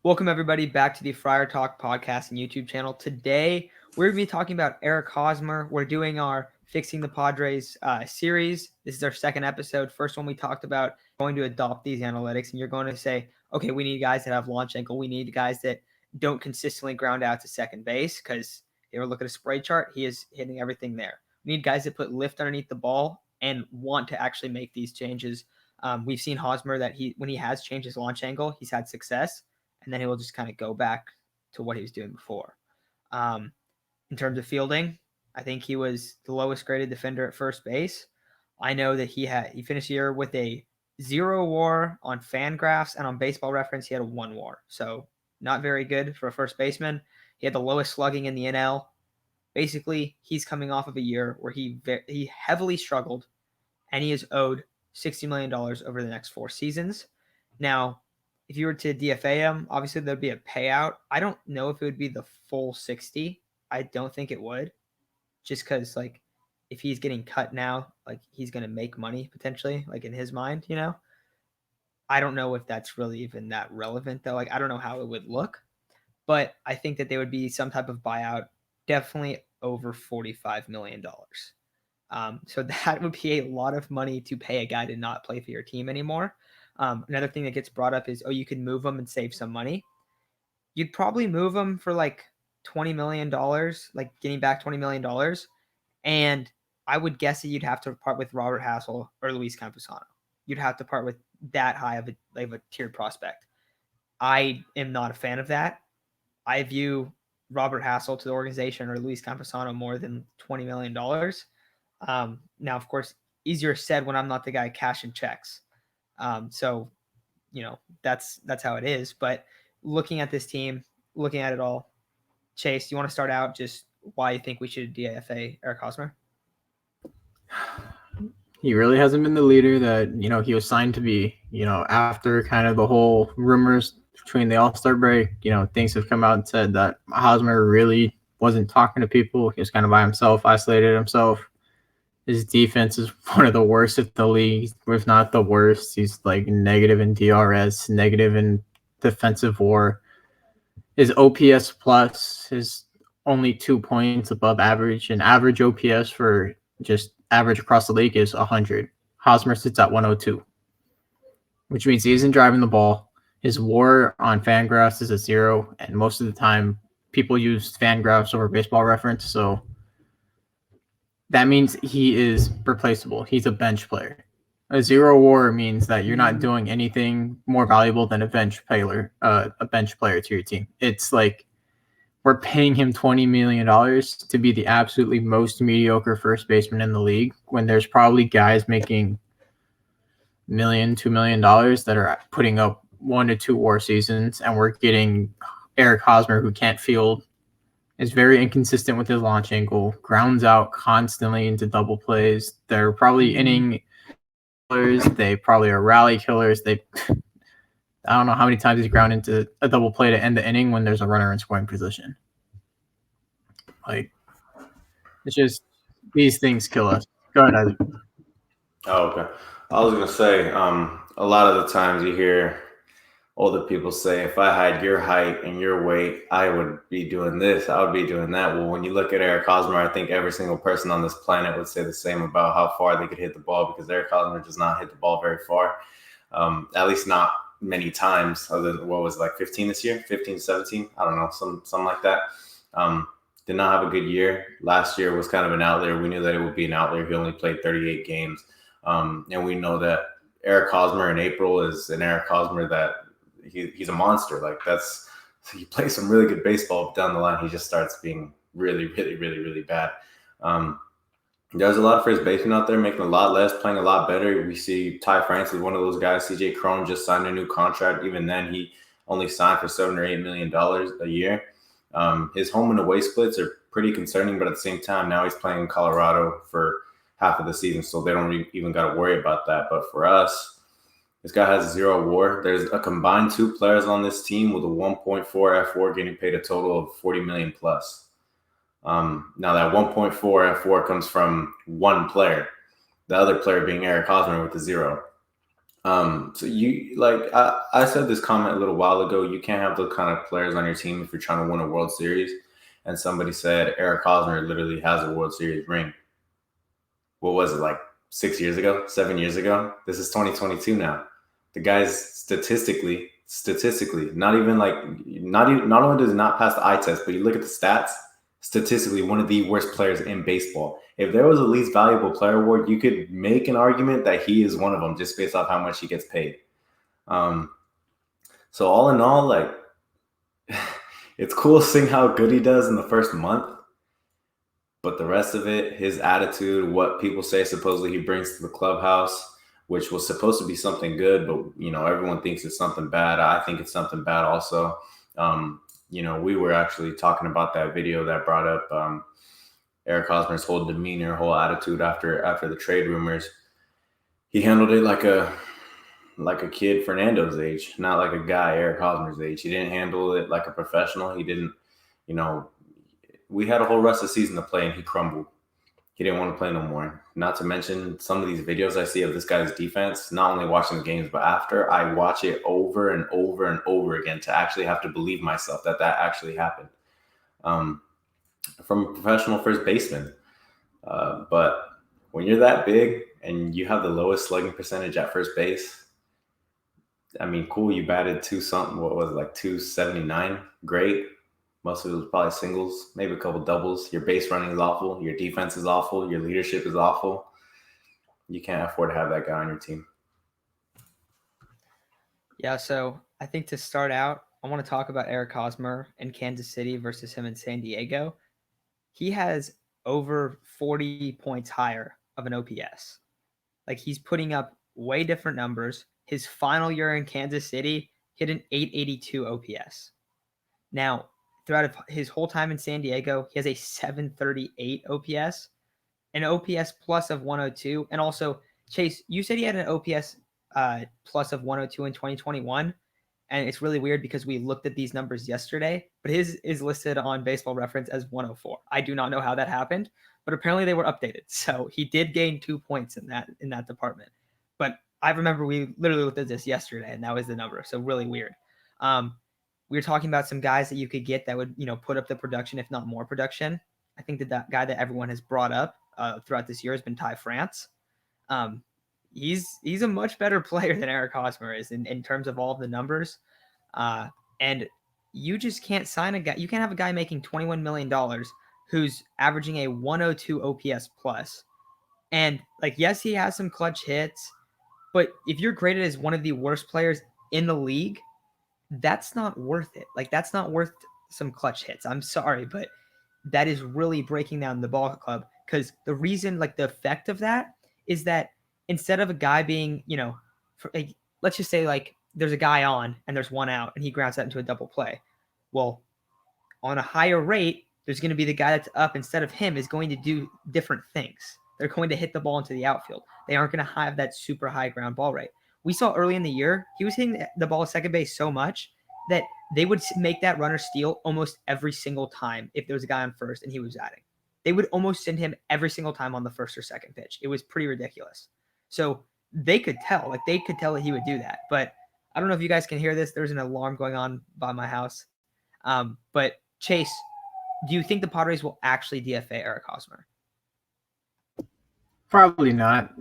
Welcome, everybody, back to the Friar Talk podcast and YouTube channel. Today, we're going to be talking about Eric Hosmer. We're doing our Fixing the Padres series. This is our second episode. First one, we talked about going to adopt these analytics, and you're going to say, okay, we need guys that have launch angle. We need guys that don't consistently ground out to second base, because if you ever look at a spray chart, he is hitting everything there. We need guys that put lift underneath the ball and want to actually make these changes. We've seen Hosmer that when he has changed his launch angle, he's had success. And then he will just kind of go back to what he was doing before. In terms of fielding, I think he was the lowest graded defender at first base. I know that he finished the year with a 0 WAR on Fangraphs, and on Baseball Reference he had a 1 WAR. So not very good for a first baseman. He had the lowest slugging in the NL. Basically, he's coming off of a year where he heavily struggled, and he is owed $60 million over the next 4 seasons. Now, if you were to DFA him, obviously there'd be a payout. I don't know if it would be the full 60. I don't think it would, just because if he's getting cut now, he's going to make money potentially, in his mind, I don't know if that's really even that relevant though. I don't know how it would look, but I think that there would be some type of buyout, definitely over $45 million. So that would be a lot of money to pay a guy to not play for your team anymore. Another thing that gets brought up is, you can move them and save some money. You'd probably move them for $20 million, getting back $20 million. And I would guess that you'd have to part with Robert Hassel or Luis Campusano. You'd have to part with that high of a tiered prospect. I am not a fan of that. I view Robert Hassel to the organization or Luis Campusano more than $20 million. Now, of course, easier said when I'm not the guy cashing checks. So, that's how it is. But looking at this team, looking at it all, Chase, you want to start out just why you think we should DFA Eric Hosmer? He really hasn't been the leader that, he was signed to be. After kind of the whole rumors between the All-Star break, things have come out and said that Hosmer really wasn't talking to people. He was kind of by himself, isolated himself. His defense is one of the worst in the league, if not the worst. He's negative in DRS, negative in defensive WAR. His OPS plus is only 2 points above average, and average OPS for just average across the league is 100. Hosmer sits at 102, which means he isn't driving the ball. His WAR on Fangraphs is a 0, and most of the time people use Fangraphs over Baseball Reference, so that means he is replaceable. He's a bench player. A 0 WAR means that you're not doing anything more valuable than a bench player to your team. It's we're paying him $20 million to be the absolutely most mediocre first baseman in the league, when there's probably guys making $1 million, $2 million that are putting up 1 to 2 WAR seasons, and we're getting Eric Hosmer, who can't field, is very inconsistent with his launch angle, grounds out constantly into double plays. They're probably inning killers. They probably are rally killers. I don't know how many times he's ground into a double play to end the inning when there's a runner in scoring position. It's just, these things kill us. Go ahead, Isaac. Oh, okay. I was going to say, a lot of the times you hear older people say, if I had your height and your weight, I would be doing this, I would be doing that. Well, when you look at Eric Hosmer, I think every single person on this planet would say the same about how far they could hit the ball, because Eric Hosmer does not hit the ball very far, at least not many times, other than 15 this year, 15, 17, I don't know, something like that. Did not have a good year. Last year was kind of an outlier. We knew that it would be an outlier. He only played 38 games. And we know that Eric Hosmer in April is an Eric Hosmer that he's a monster. He plays some really good baseball, but down the line he just starts being really, really, really, really bad. There's a lot of first basemen out there making a lot less, playing a lot better. We see Ty France is one of those guys. CJ Cron just signed a new contract. Even then, he only signed for $7 or $8 million a year. His home and away splits are pretty concerning, but at the same time, now he's playing in Colorado for half of the season, so they don't even got to worry about that. But for us, this guy has 0 WAR. There's a combined 2 players on this team with a 1.4 F4 getting paid a total of $40 million plus. Now that 1.4 F4 comes from one player, the other player being Eric Hosmer with a 0. So you like I said this comment a little while ago. You can't have those kind of players on your team if you're trying to win a World Series. And somebody said Eric Hosmer literally has a World Series ring. What was it, like 6 years ago, 7 years ago? This is 2022 now. The guy's statistically, not only does he not pass the eye test, but you look at the stats. Statistically, one of the worst players in baseball. If there was a least valuable player award, you could make an argument that he is one of them just based off how much he gets paid. So all in all, like, it's cool seeing how good he does in the first month, but the rest of it, his attitude, what people say supposedly he brings to the clubhouse, which was supposed to be something good, but everyone thinks it's something bad. I think it's something bad also. We were actually talking about that video that brought up Eric Hosmer's whole demeanor, whole attitude after the trade rumors. He handled it like a kid Fernando's age, not like a guy Eric Hosmer's age. He didn't handle it like a professional. He didn't, we had a whole rest of the season to play and he crumbled. He didn't want to play no more. Not to mention some of these videos I see of this guy's defense, not only watching the games, but after, I watch it over and over and over again to actually have to believe myself that actually happened. From a professional first baseman. But when you're that big and you have the lowest slugging percentage at first base, I mean, cool, you batted 279? Great. Most of it was probably singles, maybe a couple doubles. Your base running is awful. Your defense is awful. Your leadership is awful. You can't afford to have that guy on your team. Yeah, so I think to start out, I want to talk about Eric Hosmer in Kansas City versus him in San Diego. He has over 40 points higher of an OPS. Like, he's putting up way different numbers. His final year in Kansas City hit an 882 OPS. Now, throughout his whole time in San Diego, he has a 738 OPS, an OPS plus of 102. And also, Chase, you said he had an OPS plus of 102 in 2021. And it's really weird because we looked at these numbers yesterday, but his is listed on Baseball Reference as 104. I do not know how that happened, but apparently they were updated. So he did gain 2 points in that department. But I remember we literally looked at this yesterday, and that was the number. So really weird. We were talking about some guys that you could get that would, put up the production, if not more production. I think that guy that everyone has brought up throughout this year has been Ty France. He's a much better player than Eric Hosmer is in terms of all of the numbers. And you just can't sign a guy. You can't have a guy making $21 million who's averaging a 102 OPS plus. And yes, he has some clutch hits, but if you're graded as one of the worst players in the league, that's not worth it. That's not worth some clutch hits. I'm sorry, but that is really breaking down the ball club, because the reason, the effect of that is that instead of a guy being, let's just say there's a guy on and there's one out and he grounds that into a double play. Well, on a higher rate, there's going to be the guy that's up instead of him is going to do different things. They're going to hit the ball into the outfield. They aren't going to have that super high ground ball rate. We saw early in the year, he was hitting the ball at second base so much that they would make that runner steal almost every single time if there was a guy on first and he was batting. They would almost send him every single time on the first or second pitch. It was pretty ridiculous. So they could tell, that he would do that. But I don't know if you guys can hear this. There's an alarm going on by my house. But Chase, do you think the Padres will actually DFA Eric Hosmer? Probably not.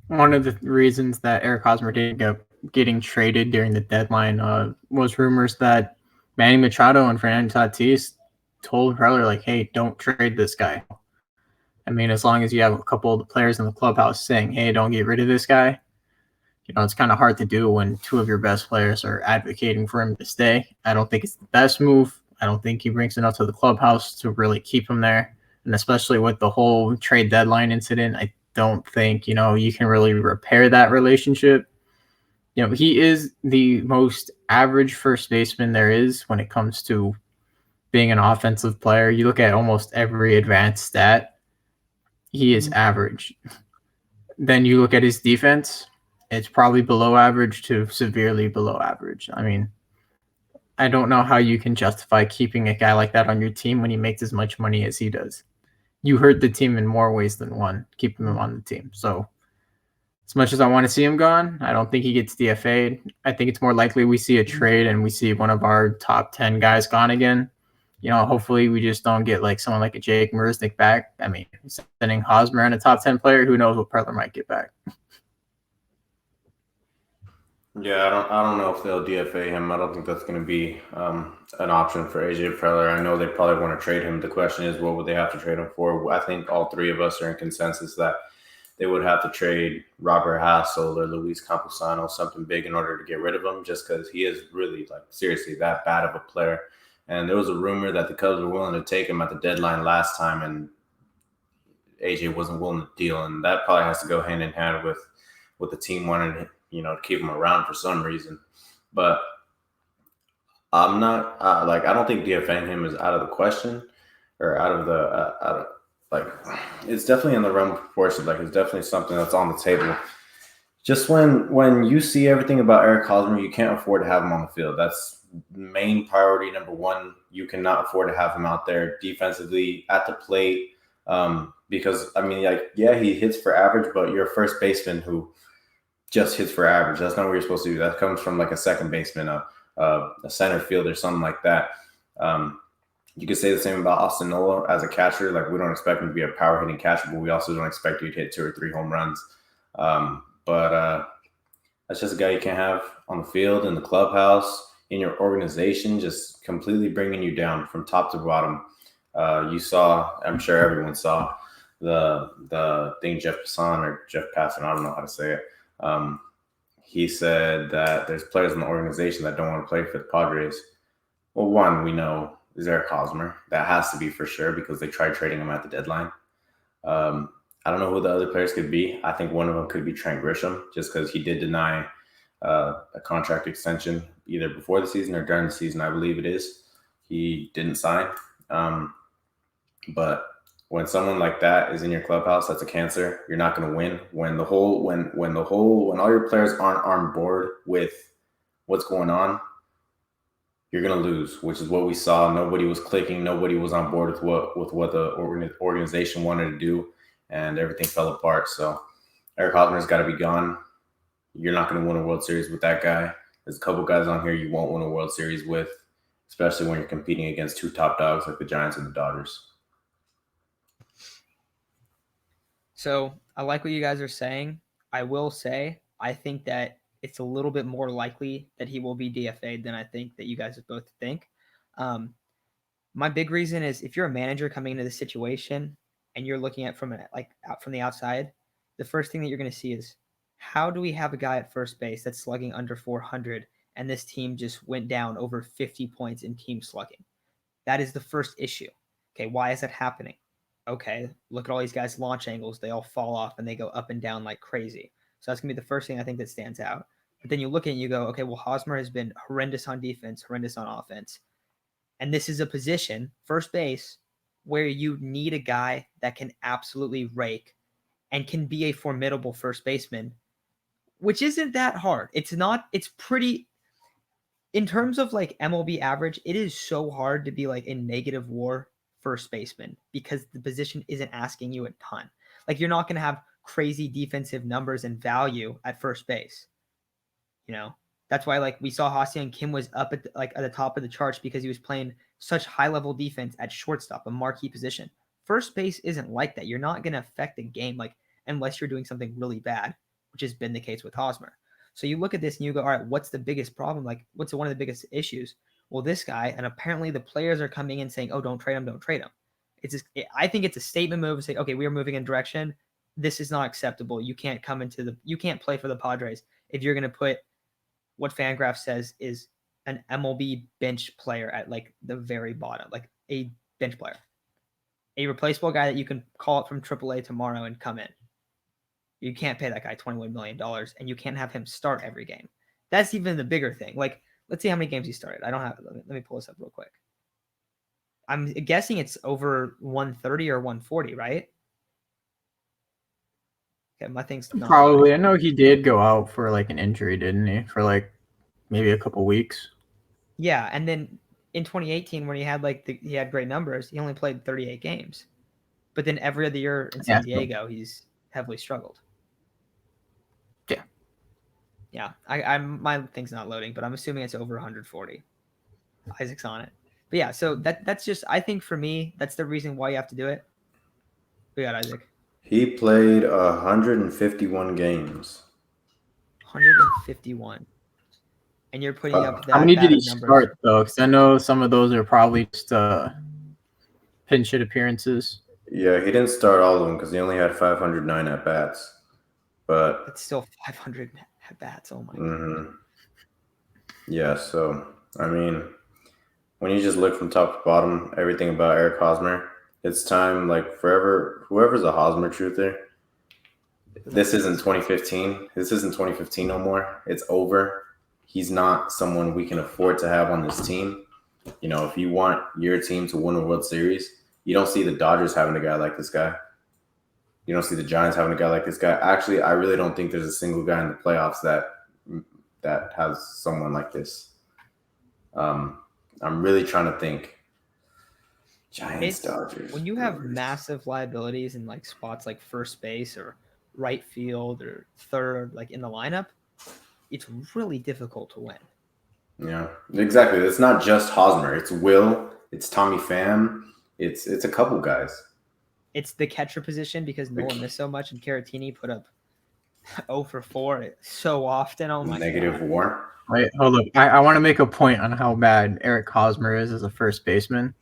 One of the reasons that Eric Hosmer didn't go getting traded during the deadline was rumors that Manny Machado and Fernando Tatis told Preller, hey, don't trade this guy. I mean, as long as you have a couple of the players in the clubhouse saying, hey, don't get rid of this guy, it's kind of hard to do when two of your best players are advocating for him to stay. I don't think it's the best move. I don't think he brings enough to the clubhouse to really keep him there. And especially with the whole trade deadline incident, I don't think, you can really repair that relationship. He is the most average first baseman there is when it comes to being an offensive player. You look at almost every advanced stat, he is average. Then you look at his defense, it's probably below average to severely below average. I mean, I don't know how you can justify keeping a guy like that on your team when he makes as much money as he does. You hurt the team in more ways than one, keeping him on the team. So as much as I want to see him gone, I don't think he gets DFA'd. I think it's more likely we see a trade and we see one of our top 10 guys gone again. Hopefully we just don't get like someone like a Jake Marisnik back. I mean, sending Hosmer and a top 10 player, who knows what Preller might get back. Yeah, I don't know if they'll DFA him. I don't think that's going to be an option for AJ Preller. I know they probably want to trade him. The question is, what would they have to trade him for? I think all three of us are in consensus that they would have to trade Robert Hassel or Luis Camposano, something big, in order to get rid of him, just because he is really, like, seriously that bad of a player. And there was a rumor that the Cubs were willing to take him at the deadline last time, and AJ wasn't willing to deal. And that probably has to go hand in hand with the team wanting to keep him around for some reason. But I'm not I don't think DFAing him is out of the question, or out of it's definitely in the realm of proportion. Like, it's definitely something that's on the table. Just when you see everything about Eric Hosmer, you can't afford to have him on the field. That's main priority number one. You cannot afford to have him out there defensively at the plate, because he hits for average, but you're a first baseman who just hits for average. That's not what you're supposed to do. That comes from like a second baseman, a center fielder, something like that. You could say the same about Austin Nola as a catcher. Like, we don't expect him to be a power hitting catcher, but we also don't expect you to hit 2 or 3 home runs. But that's just a guy you can't have on the field, in the clubhouse, in your organization, just completely bringing you down from top to bottom. You saw, I'm sure everyone saw, the thing Jeff Passan, I don't know how to say it. He said that there's players in the organization that don't want to play for the Padres. Well, one, we know, is Eric Hosmer. That has to be for sure, because they tried trading him at the deadline. I don't know who the other players could be. I think one of them could be Trent Grisham, just because he did deny a contract extension either before the season or during the season. I believe it is. He didn't sign. But when someone like that is in your clubhouse, that's a cancer. You're not going to win. When all your players aren't on board with what's going on, you're going to lose, which is what we saw. Nobody was clicking. Nobody was on board with what the organization wanted to do, and everything fell apart. So Eric Hosmer's got to be gone. You're not going to win a World Series with that guy. There's a couple guys on here you won't win a World Series with, especially when you're competing against 2 top dogs like the Giants and the Dodgers. So I like what you guys are saying. I will say, I think that it's a little bit more likely that he will be DFA'd than I think that you guys both think. My big reason is, if you're a manager coming into the situation and you're looking at out from the outside, the first thing that you're going to see is, how do we have a guy at first base that's slugging under 400 and this team just went down over 50 points in team slugging? That is the first issue. Okay, why is that happening? Okay, look at all these guys' launch angles. They all fall off and they go up and down like crazy. So that's going to be the first thing I think that stands out. But then you look at it and you go, okay, well, Hosmer has been horrendous on defense, horrendous on offense. And this is a position, first base, where you need a guy that can absolutely rake and can be a formidable first baseman, which isn't that hard. It's pretty, in terms of like MLB average, it is so hard to be like in negative WAR first baseman, because the position isn't asking you a ton. Like, you're not going to have crazy defensive numbers and value at first base. That's why, like, we saw ha-seong Kim was up at the top of the charts, because he was playing such high level defense at shortstop, a marquee position. First base isn't like that. You're not going to affect the game, like, unless you're doing something really bad, which has been the case with Hosmer. So you look at this and you go, all right, what's the biggest problem? Like, what's one of the biggest issues? Well, this guy, and apparently the players are coming in saying, oh, don't trade him. I think it's a statement move to say, okay, we are moving in direction. This is not acceptable. You can't play for the Padres if you're going to put what Fangraph says is an MLB bench player at like the very bottom, like a bench player, a replaceable guy that you can call up from AAA tomorrow and come in. You can't pay that guy $21 million, and you can't have him start every game. That's even the bigger thing. Like, let's see how many games he started. I don't have. Let me pull this up real quick. I'm guessing it's over 130 or 140, right? Okay, my thing's not probably. I know he did go out for like an injury, didn't he? For like maybe a couple weeks. Yeah, and then in 2018, when he had he had great numbers, he only played 38 games. But then every other year in San Diego, he's heavily struggled. Yeah, I'm my thing's not loading, but I'm assuming it's over 140. Isaac's on it. But yeah, so that's just, I think for me, that's the reason why you have to do it. We got Isaac. He played 151 games. 151. And you're putting up that how many did he numbers. start though? Because I know some of those are probably just pinch hit appearances. Yeah, he didn't start all of them because he only had 509 at bats. But it's still 500 at bats. Oh my god. Mm-hmm. Yeah, so I mean, when you just look from top to bottom, everything about Eric Hosmer, it's time, like, forever. Whoever's a Hosmer truther, this isn't 2015. This isn't 2015 no more. It's over. He's not someone we can afford to have on this team. You know, if you want your team to win a World Series, you don't see the Dodgers having a guy like this guy. You don't see the Giants having a guy like this guy. Actually, I really don't think there's a single guy in the playoffs that has someone like this. I'm really trying to think. Giants, Dodgers. When you have massive liabilities in like spots like first base or right field or third, like in the lineup, it's really difficult to win. Yeah, exactly. It's not just Hosmer. It's Will. It's Tommy Pham. It's a couple guys. It's the catcher position because Nolan missed so much, and Caratini put up 0 for 4 so often. Oh my Negative god. WAR. Wait, hold up. I want to make a point on how bad Eric Hosmer is as a first baseman.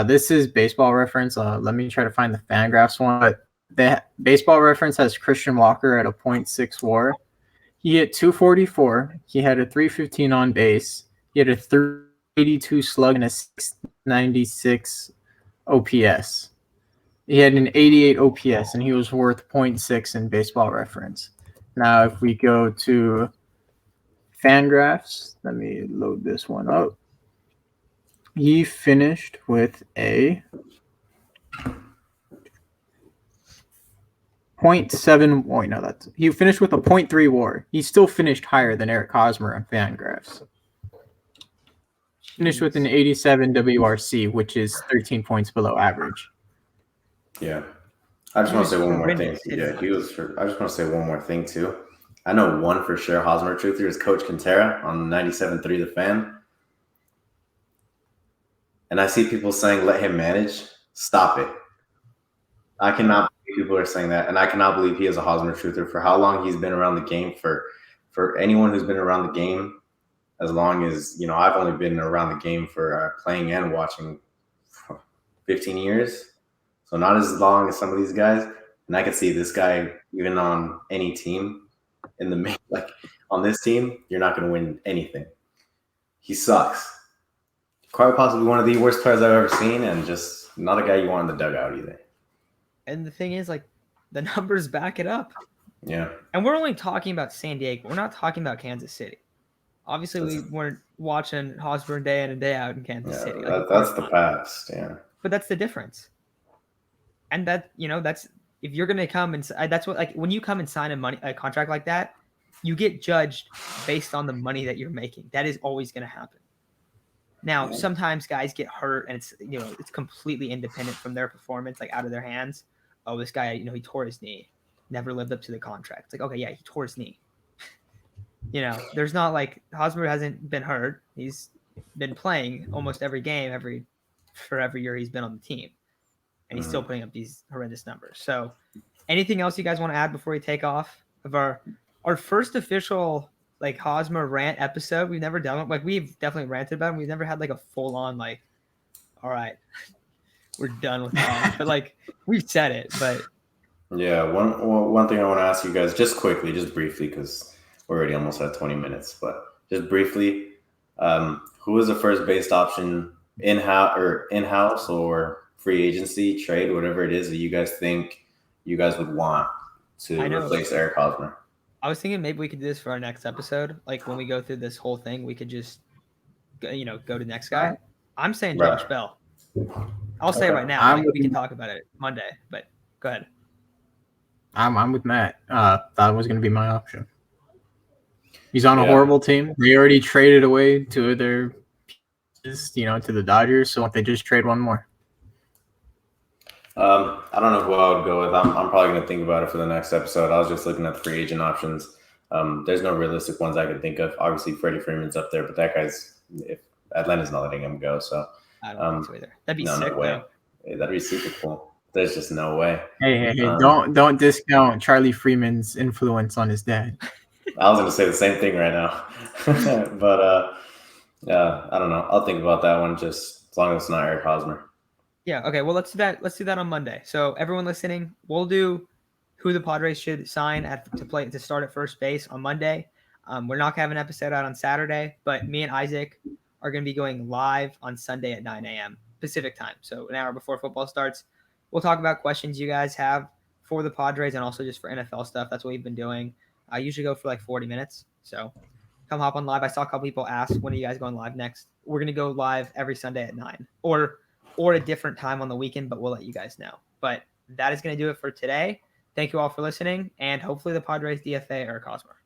This is Baseball Reference. Let me try to find the Fangraphs one. But the Baseball Reference has Christian Walker at a .6 WAR. He hit 244. He had a 315 on base. He had a 382 slug and a 696 OPS. He had an 88 OPS, and he was worth 0.6 in Baseball Reference. Now, if we go to Fangraphs, let me load this one up. He finished with a 0.7. Wait, no, he finished with a 0.3 WAR. He still finished higher than Eric Hosmer on Fangraphs. Finished with an 87 WRC, which is 13 points below average. Yeah. I just want to say one more thing. Yeah, I just want to say one more thing too. I know one for sure Hosmer truther is Coach Quintera on 97.3 The Fan. And I see people saying, let him manage. Stop it. I cannot believe people are saying that. And I cannot believe he is a Hosmer truther for how long he's been around the game. For anyone who's been around the game, as long as, you know, I've only been around the game for playing and watching 15 years. So not as long as some of these guys. And I can see this guy, even on any team, in the main, like on this team, you're not going to win anything. He sucks. Quite possibly one of the worst players I've ever seen, and just not a guy you want in the dugout either. And the thing is, like, the numbers back it up. Yeah. And we're only talking about San Diego. We're not talking about Kansas City. Obviously, we weren't watching Hosmer day in and day out in Kansas City. Like, that's the past, yeah. But that's the difference. And that, you know, that's if you're going to come and that's what, like, when you come and sign a contract like that, you get judged based on the money that you're making. That is always going to happen. Now, sometimes guys get hurt and it's, you know, it's completely independent from their performance, like out of their hands. Oh, this guy, you know, he tore his knee, never lived up to the contract. It's like, okay, yeah, he tore his knee. You know, there's not like Hosmer hasn't been hurt. He's been playing almost every game for every year he's been on the team. And he's still putting up these horrendous numbers. So anything else you guys want to add before we take off of our first official like Hosmer rant episode? We've never done it. Like, we've definitely ranted about him. We've never had like a full on like, all right, we're done with that. But like, we've said it. But yeah, one thing I want to ask you guys just quickly, just briefly, because we're already almost at 20 minutes, but just briefly, who is the first base option in-house or free agency, trade, whatever it is that you guys think you guys would want to replace Eric Hosmer? I was thinking maybe we could do this for our next episode. Like, when we go through this whole thing, we could just, you know, go to the next guy. I'm saying Josh Bell. I'll say it right now. Like, we can talk about it Monday, but go ahead. I'm with Matt. That was going to be my option. He's on a horrible team. They already traded away two of their pieces, you know, to the Dodgers. So why don't they just trade one more? I don't know who I would go with. I'm probably going to think about it for the next episode. I was just looking at the free agent options. There's no realistic ones I can think of. Obviously, Freddie Freeman's up there, but that guy's if Atlanta's not letting him go. So I don't think so either. That'd be no sick, way. though. Hey, that'd be super cool. There's just no way. Hey, don't discount Charlie Freeman's influence on his dad. I was going to say the same thing right now, but I don't know. I'll think about that one just as long as it's not Eric Hosmer. Yeah. Okay. Well, let's do that. Let's do that on Monday. So everyone listening, we'll do who the Padres should sign to start at first base on Monday. We're not gonna have an episode out on Saturday, but me and Isaac are gonna be going live on Sunday at 9 a.m. Pacific time, so an hour before football starts. We'll talk about questions you guys have for the Padres and also just for NFL stuff. That's what we've been doing. I usually go for like 40 minutes, so come hop on live. I saw a couple people ask, when are you guys going live next? We're gonna go live every Sunday at 9 or a different time on the weekend, but we'll let you guys know. But that is gonna do it for today. Thank you all for listening, and hopefully the Padres DFA Eric Hosmer.